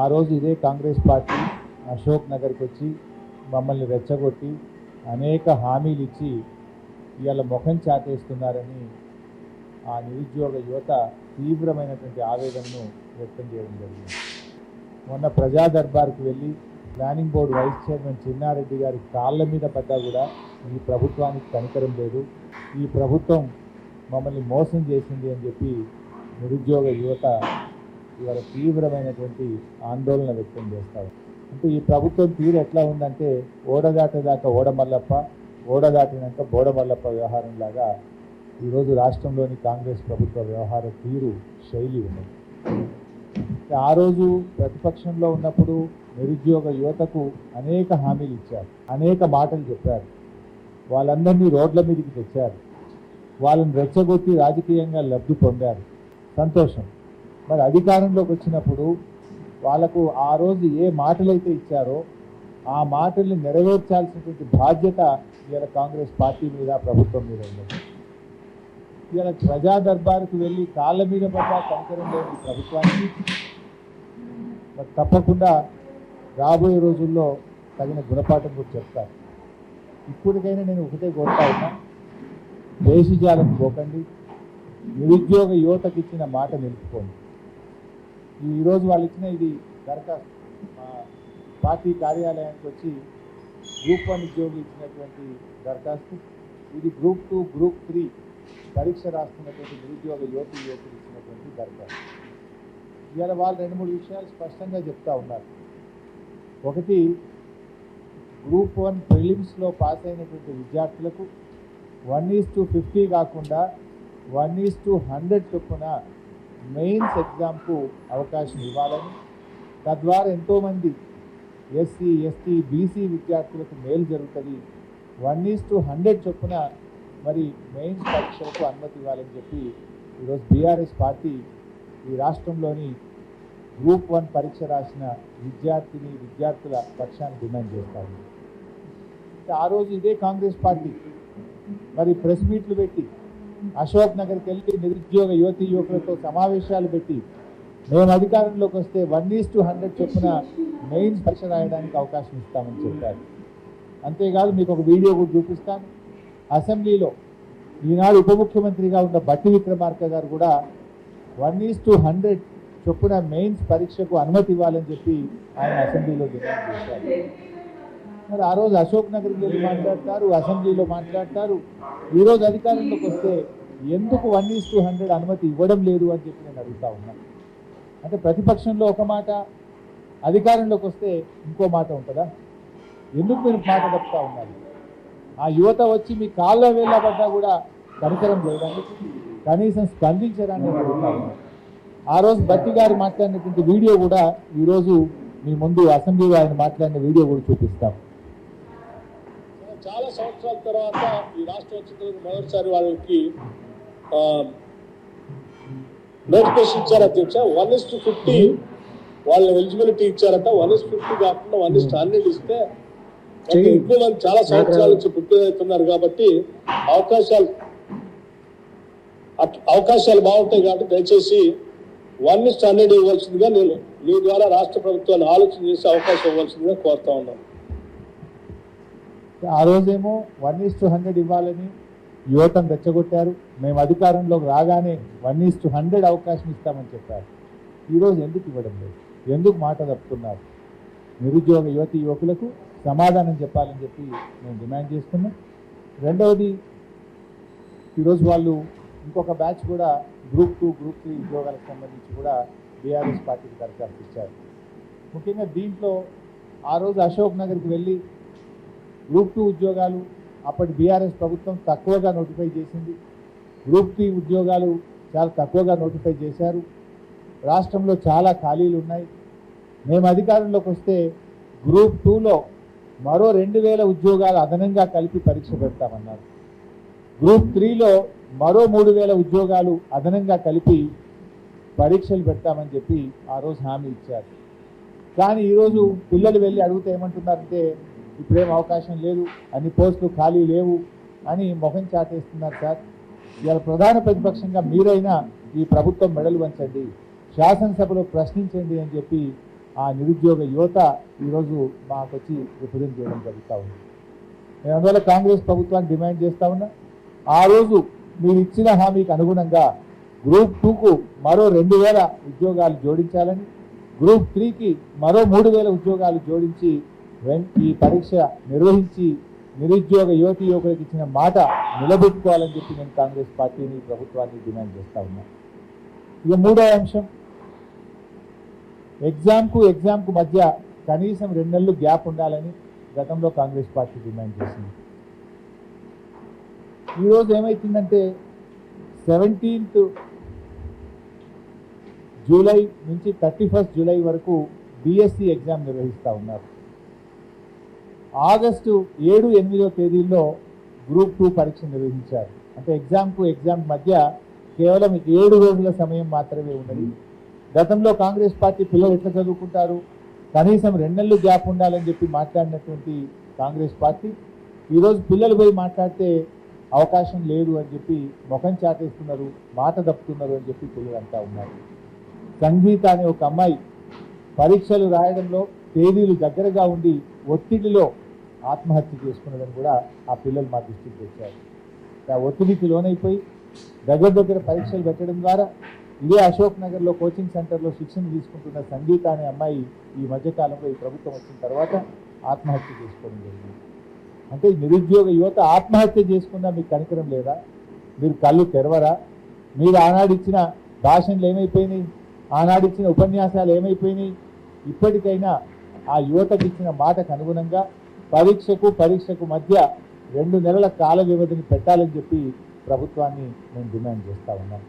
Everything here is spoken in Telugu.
ఆ రోజు ఇదే కాంగ్రెస్ పార్టీ అశోక్ నగర్కి వచ్చి మమ్మల్ని రెచ్చగొట్టి అనేక హామీలు ఇచ్చి ఇవాళ ముఖం చాటేస్తున్నారని ఆ నిరుద్యోగ యువత తీవ్రమైనటువంటి ఆవేదనను వ్యక్తం చేయడం జరిగింది. మొన్న ప్రజా దర్బార్కు వెళ్ళి planning board vice chairman Chinnareddy గారి కాళ్ళ మీద పడ్డా కూడా ఈ ప్రభుత్వానికి కనికరం లేదు, ఈ ప్రభుత్వం మమ్మల్ని మోసం చేసింది అని చెప్పి నిరుద్యోగ యువత ఇవాళ తీవ్రమైనటువంటి ఆందోళన వ్యక్తం చేస్తారు. అంటే ఈ ప్రభుత్వం తీరు ఎట్లా ఉందంటే ఓడదాటేదాకా ఓడమల్లప్ప, ఓడదాటినాక బోడమల్లప్ప వ్యవహారం లాగా ఈరోజు రాష్ట్రంలోని కాంగ్రెస్ ప్రభుత్వ వ్యవహార తీరు శైలి ఉన్నది. ఆ రోజు ప్రతిపక్షంలో ఉన్నప్పుడు నిరుద్యోగ యువతకు అనేక హామీలు ఇచ్చారు, అనేక మాటలు చెప్పారు, వాళ్ళందరినీ రోడ్ల మీదకి తెచ్చారు, వాళ్ళని రెచ్చగొట్టి రాజకీయంగా లబ్ధి పొందారు. సంతోషం. మరి అధికారంలోకి వచ్చినప్పుడు వాళ్ళకు ఆ రోజు ఏ మాటలైతే ఇచ్చారో ఆ మాటల్ని నెరవేర్చాల్సినటువంటి బాధ్యత ఇవాళ కాంగ్రెస్ పార్టీ మీద, ప్రభుత్వం మీద ఉన్నది. ఇవాళ ప్రజా దర్బారుకు వెళ్ళి కాళ్ళ మీద పడ్డ కనికరం లేని ప్రభుత్వానికి తప్పకుండా రాబోయే రోజుల్లో తగిన గుణపాఠం కూడా చెప్తారు. ఇప్పటికైనా నేను ఒకటే కోరుతా ఉన్నా, దేశజాలకు పోకండి, నిరుద్యోగ యువతకు ఇచ్చిన మాట నిలుపుకోండి. ఈరోజు వాళ్ళు ఇచ్చిన ఇది దరఖాస్తు పార్టీ కార్యాలయానికి వచ్చి గ్రూప్ 1 ఉద్యోగులు ఇచ్చినటువంటి దరఖాస్తు, ఇది గ్రూప్ 2, గ్రూప్ 3 పరీక్ష రాస్తున్నటువంటి నిరుద్యోగ యువకులు ఇచ్చినటువంటి దరఖాస్తు. ఇవాళ వాళ్ళు 2-3 విషయాలు స్పష్టంగా చెప్తా ఉన్నారు. ఒకటి, గ్రూప్ 1 ప్రిలిమ్స్లో పాస్ అయినటువంటి విద్యార్థులకు 1:50 కాకుండా 1:100 చొప్పున మెయిన్స్ ఎగ్జామ్కు అవకాశం ఇవ్వాలని, తద్వారా ఎంతోమంది ఎస్సీ, ఎస్టీ, బీసీ విద్యార్థులకు మేలు జరుగుతుంది. 1:100 చొప్పున మరి మెయిన్స్ పరీక్షలకు అనుమతి ఇవ్వాలని చెప్పి ఈరోజు బీఆర్ఎస్ పార్టీ ఈ రాష్ట్రంలోని గ్రూప్ 1 పరీక్ష రాసిన విద్యార్థుల పక్షాన్ని డిమాండ్ చేస్తారు. ఆ రోజు ఇదే కాంగ్రెస్ పార్టీ మరి ప్రెస్ మీట్లు పెట్టి అశోక్ నగర్కి వెళ్ళి నిరుద్యోగ యువకులతో సమావేశాలు పెట్టి మేము అధికారంలోకి వస్తే 1:100 చొప్పున మెయిన్స్ పరీక్ష రాయడానికి అవకాశం ఇస్తామని చెప్పారు. అంతేకాదు మీకు ఒక వీడియో కూడా చూపిస్తాను. అసెంబ్లీలో ఈనాడు ఉప ముఖ్యమంత్రిగా ఉన్న బట్టి విక్రమార్క గారు కూడా 1:100 చొప్పున మెయిన్స్ పరీక్షకు అనుమతి ఇవ్వాలని చెప్పి ఆయన అసెంబ్లీలో డిమాండ్ చేశారు. మరి ఆ రోజు అశోక్ నగర్కి వెళ్ళి మాట్లాడతారు, అసెంబ్లీలో మాట్లాడతారు. ఈరోజు అధికారంలోకి వస్తే ఎందుకు 1:100 అనుమతి ఇవ్వడం లేదు అని చెప్పి నేను అడుగుతా ఉన్నాను. అంటే ప్రతిపక్షంలో ఒక మాట, అధికారంలోకి వస్తే ఇంకో మాట ఉంటుందా? ఎందుకు మీరు మాట తప్పుతా ఉన్నారు? ఆ యువత వచ్చి మీ కాళ్ళ వేళ్ళబడ్డా కూడా కనికరం చేయడానికి, కనీసం స్పందించడానికి నేను అడుగుతా ఉన్నాను. ఆ రోజు బట్టి గారు మాట్లాడినటువంటి వీడియో కూడా ఈరోజు మీ ముందు అసెంబ్లీలో ఆయన మాట్లాడిన వీడియో కూడా చూపిస్తాం. చాలా సంవత్సరాల తర్వాత ఈ రాష్ట్రం వచ్చిన మొదటిసారి వాళ్ళకి నోటిఫికేషన్ ఇచ్చారు అధ్యక్ష. 1:50 వాళ్ళ ఎలిజిబిలిటీ ఇచ్చారట. 1:50 కాకుండా 1:100 ఇస్తే ఎక్కువ మంది చాలా సంవత్సరాల నుంచి ప్రిపేర్ అవుతున్నారు కాబట్టి అవకాశాలు బాగుంటాయి. కాబట్టి దయచేసి 1:100 ఇవ్వాల్సిందిగా నేను మీ ద్వారా రాష్ట్ర ప్రభుత్వాన్ని ఆలోచన చేసి అవకాశం ఇవ్వాల్సిందిగా కోరుతా ఉన్నాను. ఆ రోజేమో 1:100 ఇవ్వాలని యువతను రెచ్చగొట్టారు. మేము అధికారంలోకి రాగానే 1:100 అవకాశం ఇస్తామని చెప్పారు. ఈరోజు ఎందుకు ఇవ్వడం లేదు? ఎందుకు మాట తప్పుతున్నారు? నిరుద్యోగ యువకులకు సమాధానం చెప్పాలని చెప్పి మేము డిమాండ్ చేస్తున్నాం. రెండవది, ఈరోజు వాళ్ళు ఇంకొక బ్యాచ్ కూడా గ్రూప్ 2, గ్రూప్ 3 ఉద్యోగాలకు సంబంధించి కూడా బీఆర్ఎస్ పార్టీకి దరఖాస్తు ఇచ్చారు. ముఖ్యంగా దీంట్లో ఆ రోజు అశోక్ నగర్కి వెళ్ళి గ్రూప్ 2 ఉద్యోగాలు అప్పటి బీఆర్ఎస్ ప్రభుత్వం తక్కువగా నోటిఫై చేసింది. గ్రూప్ 3 ఉద్యోగాలు చాలా తక్కువగా నోటిఫై చేశారు. రాష్ట్రంలో చాలా ఖాళీలు ఉన్నాయి. మేము అధికారంలోకి వస్తే గ్రూప్ 2లో మరో 2,000 ఉద్యోగాలు అదనంగా కలిపి పరీక్ష పెడతామన్నారు. గ్రూప్ 3లో మరో 3,000 ఉద్యోగాలు అదనంగా కలిపి పరీక్షలు పెడతామని చెప్పి ఆ రోజు హామీ ఇచ్చారు. కానీ ఈరోజు పిల్లలు వెళ్ళి అడిగితే ఏమంటున్నారంటే ఇప్పుడేం అవకాశం లేదు, అన్ని పోస్టులు ఖాళీ లేవు అని ముఖం చాటేస్తున్నారు. సార్, ఇవాళ ప్రధాన ప్రతిపక్షంగా మీరైనా ఈ ప్రభుత్వం మెడలు వంచండి, శాసనసభలో ప్రశ్నించండి అని చెప్పి ఆ నిరుద్యోగ యువత ఈరోజు మాకు వచ్చి రిప్రజెంట్ చేయడం జరుగుతూ ఉంది. నేను అందువల్ల కాంగ్రెస్ ప్రభుత్వాన్ని డిమాండ్ చేస్తా ఉన్నా, ఆ రోజు మీరు ఇచ్చిన హామీకి అనుగుణంగా గ్రూప్ 2కు మరో 2000 ఉద్యోగాలు జోడించాలని, గ్రూప్ 3కి మరో 3000 ఉద్యోగాలు జోడించి ఈ పరీక్ష నిర్వహించి నిరుద్యోగ యువతి యువకులకు ఇచ్చిన మాట నిలబెట్టుకోవాలని చెప్పి నేను కాంగ్రెస్ పార్టీని ప్రభుత్వాన్ని డిమాండ్ చేస్తా ఉన్నా. ఇక మూడో అంశం, ఎగ్జామ్కు మధ్య కనీసం 2 నెలలు గ్యాప్ ఉండాలని గతంలో కాంగ్రెస్ పార్టీ డిమాండ్ చేసింది. ఈరోజు ఏమైతుందంటే 17th జూలై నుంచి 31st జూలై వరకు BSc ఎగ్జామ్ నిర్వహిస్తూ ఉన్నారు. ఆగస్టు 7, 8 తేదీల్లో గ్రూప్ 2 పరీక్ష నిర్వహించారు. అంటే ఎగ్జామ్ మధ్య కేవలం 7 రోజుల సమయం మాత్రమే ఉన్నది. గతంలో కాంగ్రెస్ పార్టీ పిల్లలు ఎట్లా చదువుకుంటారు, కనీసం 2 నెలలు గ్యాప్ ఉండాలని చెప్పి మాట్లాడినటువంటి కాంగ్రెస్ పార్టీ ఈరోజు పిల్లలు పోయి మాట్లాడితే అవకాశం లేదు అని చెప్పి ముఖం చాటేస్తున్నారు, మాట తప్పుతున్నారు అని చెప్పి పిల్లలు అంటా ఉన్నారు. సంగీత అనే ఒక అమ్మాయి పరీక్షలు రాయడంలో తేదీలు దగ్గరగా ఉండి ఒత్తిడిలో ఆత్మహత్య చేసుకున్నదని కూడా ఆ పిల్లలు మా దృష్టికి తెచ్చారు. ఆ ఒత్తిడికి లోనైపోయి దగ్గర పరీక్షలు పెట్టడం ద్వారా ఇదే అశోక్ నగర్లో కోచింగ్ సెంటర్లో శిక్షణ తీసుకుంటున్న సంగీత అనే అమ్మాయి ఈ మధ్యకాలంలో ఈ ప్రభుత్వం వచ్చిన తర్వాత ఆత్మహత్య చేసుకోవడం జరిగింది. అంటే నిరుద్యోగ యువత ఆత్మహత్య చేసుకున్నా మీకు కనికరం లేదా? మీరు కళ్ళు తెరవరా? మీరు ఆనాడిచ్చిన భాషణలు ఏమైపోయినాయి, ఆనాడిచ్చిన ఉపన్యాసాలు ఏమైపోయినాయి? ఇప్పటికైనా ఆ యువతకి ఇచ్చిన మాటకు అనుగుణంగా పరీక్షకు మధ్య 2 నెలల కాల వ్యవధిని పెట్టాలని చెప్పి ప్రభుత్వాన్ని నేను డిమాండ్ చేస్తా ఉన్నాను.